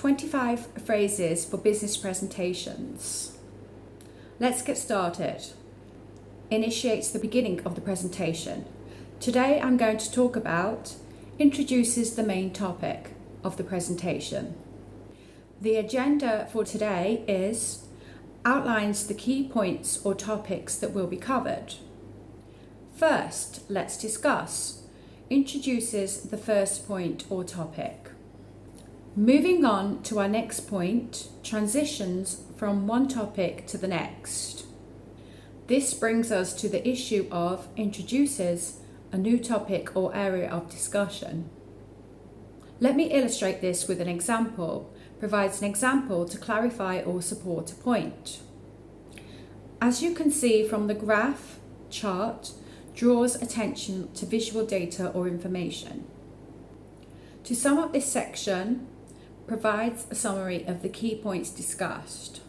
25 phrases for business presentations. Let's get started. Initiates the beginning of the presentation. Today I'm going to talk about introduces the main topic of the presentation. The agenda for today is outlines the key points or topics that will be covered. First, let's discuss introduces the first point or topic. Moving on to our next point, transitions from one topic to the next. This brings us to the issue of introduces a new topic or area of discussion. Let me illustrate this with an example. Provides an example to clarify or support a point. As you can see from the graph, chart draws attention to visual data or information. To sum up this section, provides a summary of the key points discussed.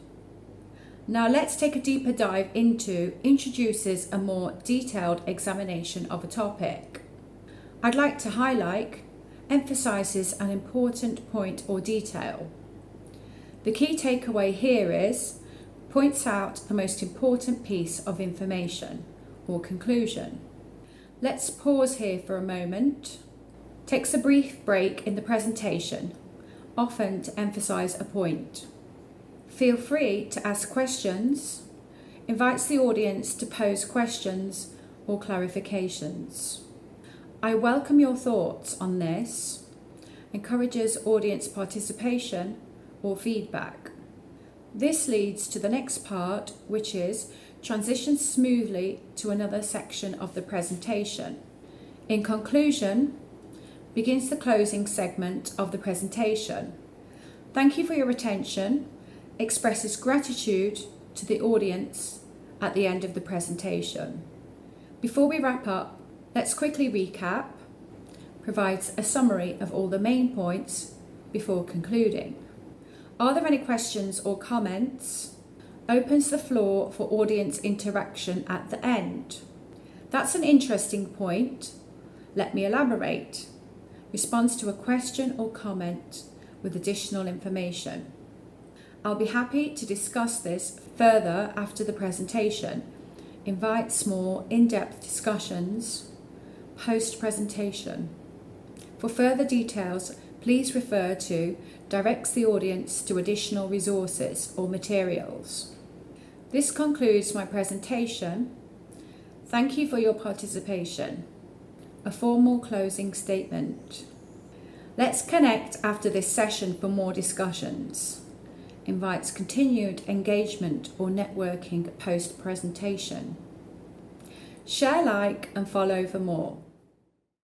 Now let's take a deeper dive into introduces a more detailed examination of a topic. I'd like to highlight emphasizes an important point or detail. The key takeaway here is points out the most important piece of information or conclusion. Let's pause here for a moment. Takes a brief break in the presentation, often to emphasize a point. Feel free to ask questions, invites the audience to pose questions or clarifications. I welcome your thoughts on this, encourages audience participation or feedback. This leads to the next part, which is transition smoothly to another section of the presentation. In conclusion, begins the closing segment of the presentation. Thank you for your attention, expresses gratitude to the audience at the end of the presentation. Before we wrap up, let's quickly recap, provides a summary of all the main points before concluding. Are there any questions or comments? Opens the floor for audience interaction at the end. That's an interesting point. Let me elaborate. Responds to a question or comment with additional information. I'll be happy to discuss this further after the presentation. Invites more in-depth discussions post-presentation. For further details, please refer to directs the audience to additional resources or materials. This concludes my presentation. Thank you for your participation. A formal closing statement. Let's connect after this session for more discussions. Invites continued engagement or networking post-presentation. Share, like and follow for more.